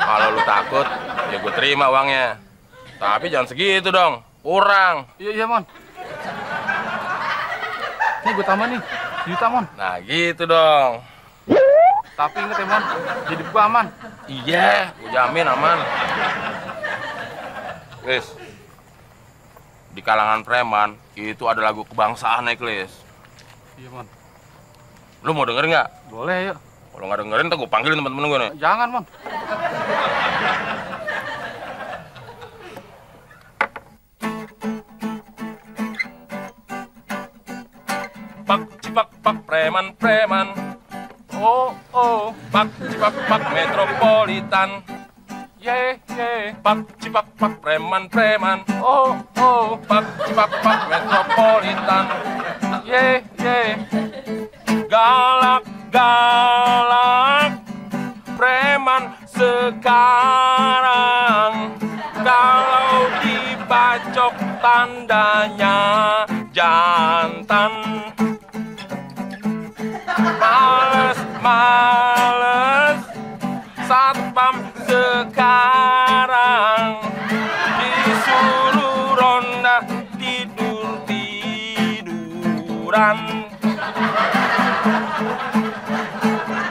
Kalau lu takut, ya gue terima uangnya. Tapi jangan segitu dong, kurang. Iya, Mon. Ini gue tambah nih, juta, Mon. Nah gitu dong. Tapi inget ya, Mon, jadi gue aman. Iya, gue jamin aman. Klis, di kalangan preman, itu ada lagu kebangsaan ya, Klis. Iya, Mon. Lu mau denger nggak? Boleh, yuk. Kalau nggak dengerin, ntar gue panggilin temen-temen gue nih. Jangan, Mon. Pak, cipak, pak, preman, preman. Oh, oh, pak, cipak, pak, metropolitan. Ye, ye, pak, cipak, pak, preman, preman. Oh, oh, pak, cipak, pak, metropolitan. Ye, ye, galak, galak, preman sekarang. Kalau dibacok tandanya jantan. Males, males, satpam sekarang disuruh ronda tidur-tiduran.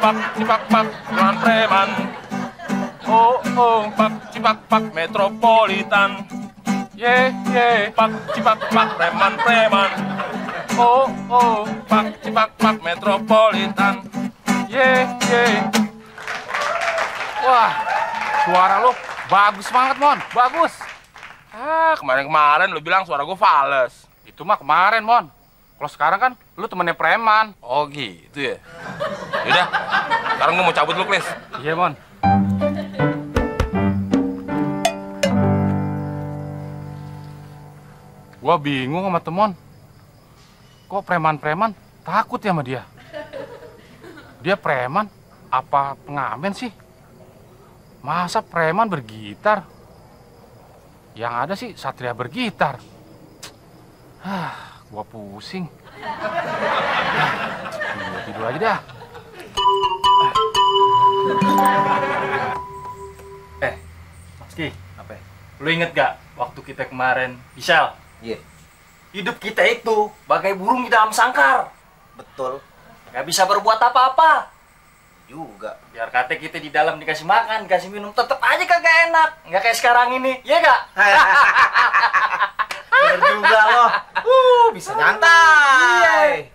Pak, cipak, pak, preman, preman. Oh, oh, pak, cipak, pak, metropolitan. Ye, ye, pak, cipak, pak, preman, preman. Oh, oh, pak, cipak, pak, metropolitan. Ye, ye. Wah, suara lu bagus banget, Mon. Bagus. Ah, kemarin-kemarin lu bilang suara gue fales. Itu mah kemarin, Mon. Kalau sekarang kan lu temennya preman. Oh gitu ya? Yaudah, sekarang gue mau cabut lu, Klis. Iya, Mon. Gua bingung sama Temon. Kok preman-preman takut ya sama dia? Dia preman apa pengamen sih? Masa preman bergitar? Yang ada sih Satria bergitar. Gua pusing. Tidur aja dah. Mas Ki, apa? Lu inget gak waktu kita kemarin di Shell? Iya. Hidup kita itu bagai burung di dalam sangkar. Betul. Gak bisa berbuat apa-apa. Juga. Biar kata kita di dalam dikasih makan, dikasih minum, tetep aja kagak enak. Nggak kayak sekarang ini, iya gak? Bener juga loh. Bisa nyantai.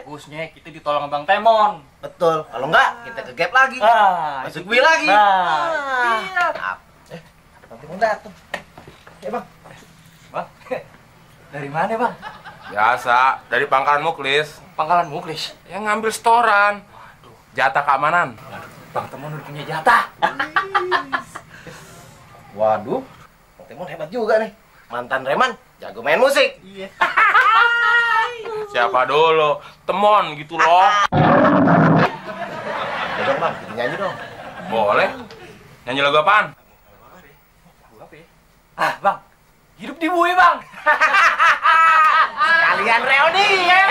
Bagusnya kita ditolong Bang Temon. Betul. Kalau enggak, kita ke gap lagi. Masuk itu- bil lagi. Iya. Ada Bang Timon datang. Ya, Bang. Bang, dari mana Bang? Biasa, dari pangkalan Muklis. Pangkalan Muklis. Yang ngambil setoran. Jatah keamanan. Bang Temon udah punya jatah. Waduh. Bang Timon hebat juga nih. Mantan reman, jago main musik. Iya. Siapa dulu? Temon gitu loh. Ya dong, Bang, kita nyanyi dong. Boleh. Nyanyi lagu apaan? Bang, hidup di bui Bang. Kalian reuni ya.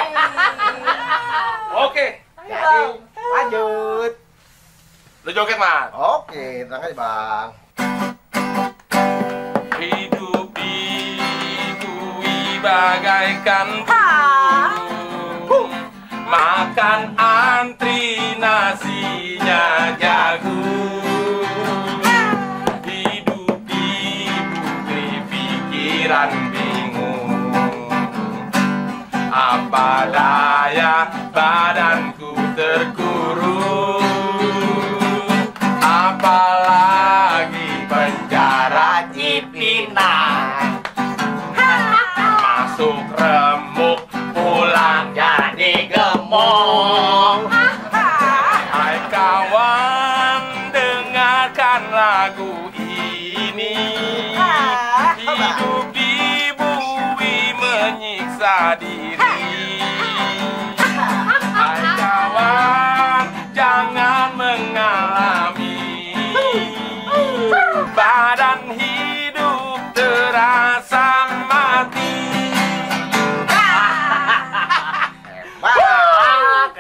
Oke. Jadi, lanjut. Lu joget, Mas. Oke, tenang aja, Bang. Hidup di bui bagaikan burung, makan antri nasinya jagung. Hidup di bumi pikiran bingung, apa daya badanku terkurung, apalagi penjara Cipinang. Masuk remuk, pulang jadi gemuk. Hai kawan, dengarkan lagu ini. Hidup di bumi menyiksa diri. Hai kawan, jangan mengalami badan hidup terasa mati.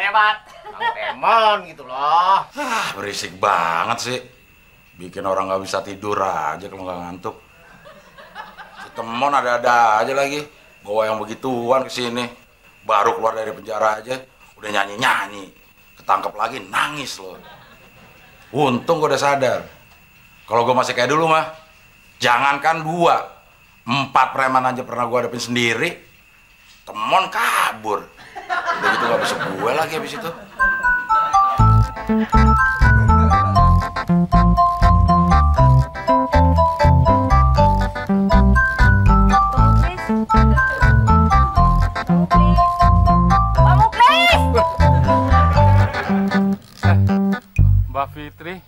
Hebat. Bang Temon gitu loh. Berisik banget sih. Bikin orang nggak bisa tidur aja kalau nggak ngantuk. Si Temon ada-ada aja lagi. Bawa yang begituan ke sini. Baru keluar dari penjara aja udah nyanyi-nyanyi. Ketangkep lagi nangis loh. Untung gue udah sadar. Kalau gue masih kayak dulu mah, jangankan 2, 4 preman aja pernah gue hadapin sendiri. Temon kabur. Udah gitu gak bisa gue lagi habis itu. Mbak Fitri.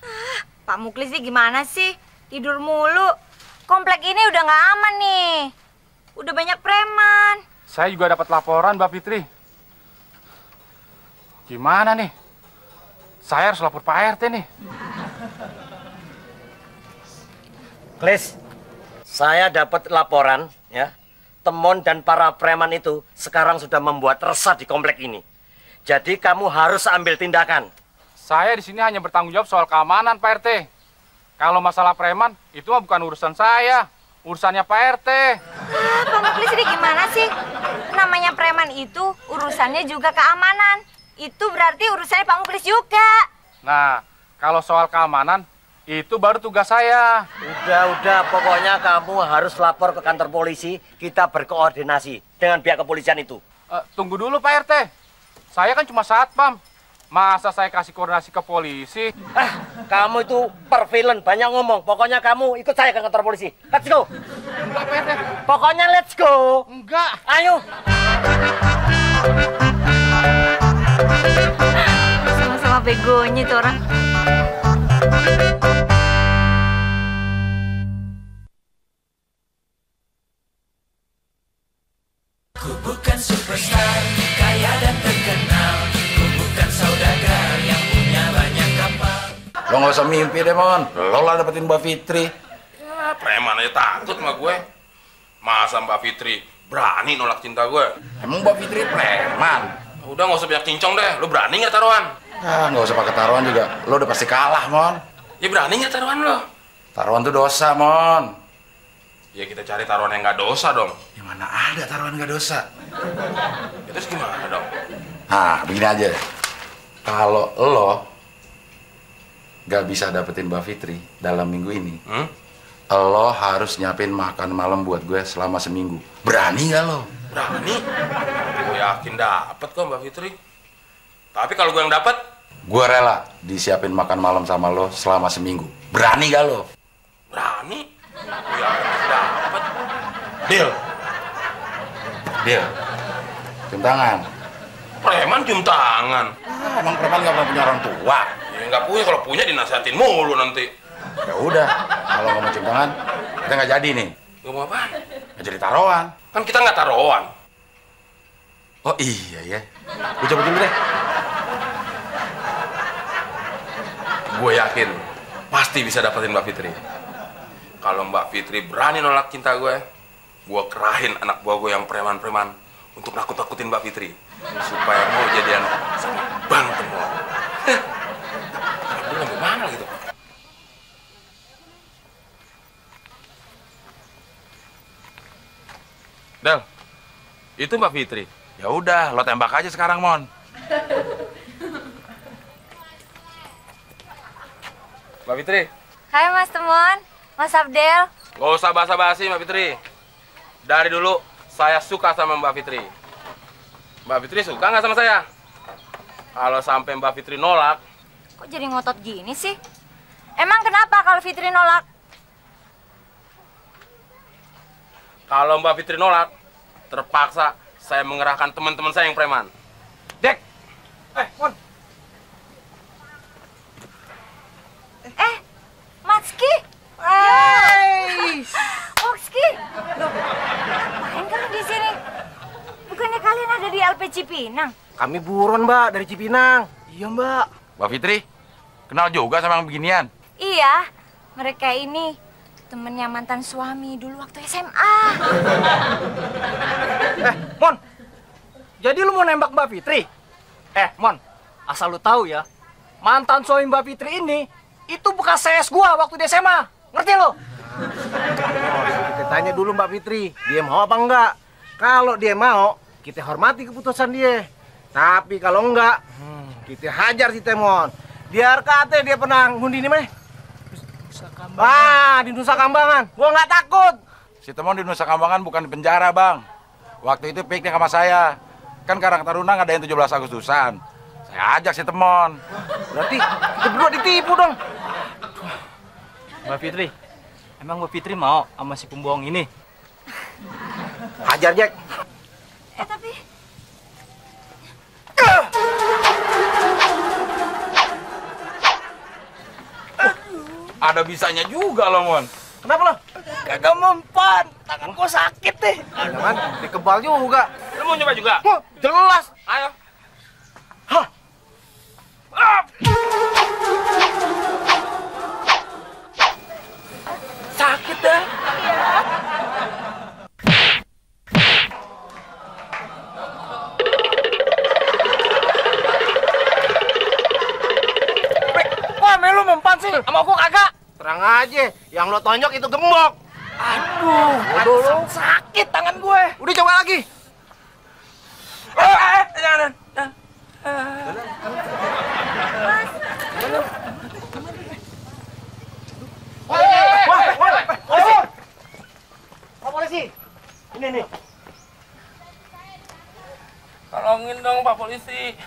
Pak Muklis sih gimana sih? Tidur mulu. Komplek ini udah nggak aman nih. Udah banyak preman. Saya juga dapat laporan, Mbak Fitri. Gimana nih? Saya harus lapor Pak RT nih. Klis, saya dapat laporan ya. Temon dan para preman itu sekarang sudah membuat resah di komplek ini. Jadi kamu harus ambil tindakan. Saya di sini hanya bertanggung jawab soal keamanan, Pak RT. Kalau masalah preman, itu mah bukan urusan saya. Urusannya Pak RT. Pak Muklis ini gimana sih? Namanya preman itu urusannya juga keamanan. Itu berarti urusannya Pak Muklis juga. Nah, kalau soal keamanan, itu baru tugas saya. Udah, pokoknya kamu harus lapor ke kantor polisi. Kita berkoordinasi dengan pihak kepolisian itu. Tunggu dulu, Pak RT. Saya kan cuma satpam. Masa saya kasih koordinasi ke polisi? Kamu itu pervilen, banyak ngomong. Pokoknya kamu ikut saya ke kantor polisi. Let's go. Enggak, Pak RT. Pokoknya let's go. Enggak. Ayo. Sama-sama begonya tuh orang. Ku bukan superstar, kaya dan terkenal. Ku bukan saudagar yang punya banyak kapal. Lo nggak usah mimpi deh, Mon. Lo lah dapetin Mbak Fitri. Ya, preman aja takut sama gue. Masa Mbak Fitri berani nolak cinta gue? Emang Mbak Fitri preman? Udah nggak usah banyak cincong deh. Lo berani nggak taruhan? Nggak usah pakai taruhan juga. Lo udah pasti kalah, Mon. Ya berani nggak taruhan lo? Taruhan tuh dosa, Mon. Ya kita cari taruhan yang nggak dosa dong. Ya mana ada taruhan nggak dosa? Ya, terus gimana dong? Nah, begini aja. Kalau lo nggak bisa dapetin Mbak Fitri dalam minggu ini, lo harus nyiapin makan malam buat gue selama seminggu. Berani nggak lo? Berani? Gue yakin dapet kok Mbak Fitri. Tapi kalau gue yang dapet, gue rela disiapin makan malam sama lo selama seminggu. Berani nggak lo? berani. Gue yakin dapet. Deal. Deal. Cium tangan. Preman cium tangan. Emang preman nggak pernah punya orang tua? Ya nggak punya, kalau punya dinasihatin mulu nanti. Ya udah, kalau nggak mau cium tangan, kita nggak jadi nih. Gue mau apaan? Nggak jadi taruhan. Kan kita nggak taruhan. Oh iya ya. Gue coba dulu deh. Gue yakin pasti bisa dapetin Mbak Fitri. Kalau Mbak Fitri berani nolak cinta gue kerahin anak buah gue yang preman-preman untuk nakut-nakutin Mbak Fitri supaya mau jadian sama Bang Temon. Aduh, gimana gitu? Del, itu Mbak Fitri. Ya udah, lo tembak aja sekarang, Mon. Mbak Fitri. Hai Mas Temon, Mas Abdel. Gak usah basa-basi Mbak Fitri. Dari dulu saya suka sama Mbak Fitri. Mbak Fitri suka nggak sama saya? Kalau sampai Mbak Fitri nolak. Kok jadi ngotot gini sih? Emang kenapa kalau Fitri nolak? Kalau Mbak Fitri nolak, terpaksa saya mengerahkan teman-teman saya yang preman. Dek! Mon! Matski! Hai! Matski! Loh, ngapain kalian di sini? Bukannya kalian ada di LP Cipinang? Kami buron, Mbak, dari Cipinang. Iya, Mbak. Mbak Fitri, kenal juga sama yang beginian? Iya, mereka ini temennya mantan suami dulu waktu SMA. Mon, jadi lu mau nembak Mbak Fitri? Mon, asal lu tahu ya, mantan suami Mbak Fitri ini Itu bekas CS gua waktu di SMA. Ngerti lo? Kita tanya dulu Mbak Fitri, dia mau apa enggak? Kalau dia mau, kita hormati keputusan dia. Tapi kalau enggak, kita hajar si Temon. Biar kata dia pernah ngundi di mana? Di Nusa Kambangan. Gua nggak takut. Si Temon di Nusa Kambangan bukan di penjara, Bang. Waktu itu piknik sama saya. Kan Karang Taruna ngadain 17 Agustusan. Saya ajak si Temon. Berarti kita berdua ditipu dong. Mbak Fitri, emang Mbak Fitri mau sama si pembohong ini? Hajar, Jack. Tapi... Ada bisanya juga lo, Mon. Kenapa lo? Kagak mempan, tangan gua sakit deh. Jangan, dikebal juga. Lu mau nyoba juga? Wah, jelas. Ayo. Hah? Sakit dah. Wah, Melu mempan sih. Sama gua kagak. Terang aja, yang lo tonjok itu gembok. Aduh, lo sakit tangan gue. Udah coba lagi. Jangan. Polisi. Pak polisi. Ini nih. Tolongin dong Pak Polisi.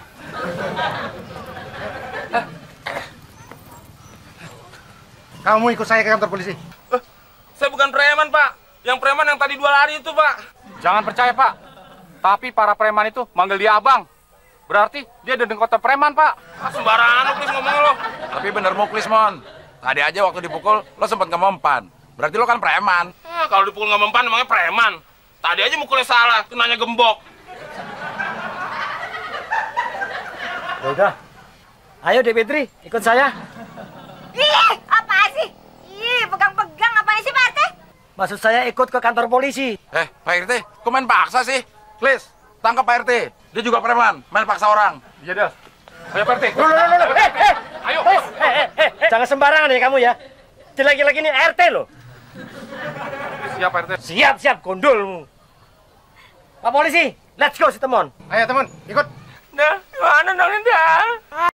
Kamu ikut saya ke kantor polisi. Saya bukan preman, Pak. Yang preman yang tadi 2 lari itu, Pak. Jangan percaya, Pak. Tapi para preman itu manggil dia abang. Berarti dia dedengkota preman, Pak. Ah, sembarangan lu, Klis, ngomong lo. Tapi bener muklis, Mon. Tadi aja waktu dipukul, lo sempat ngemempan. Berarti lo kan preman. Kalau dipukul nggak mempan, emangnya preman. Tadi aja mukulnya salah, kenanya gembok. Udah. Ayo, Dek Fitri, ikut saya. Ih, apa sih? Ih, pegang-pegang apaan sih, Pak RT? Maksud saya ikut ke kantor polisi. Pak RT, kok main paksa sih? Klis, tangkap Pak RT. Dia juga preman, main paksa orang. Iya, Del. Ayo, Pak RT. Ayo. Jangan sembarangan ya kamu ya. Lagi-lagi ini RT loh. Siap, Pak RT. Siap, gondolmu. Pak polisi, let's go si Temon. Ayo teman, ikut. Nah, gimana dong, Indah?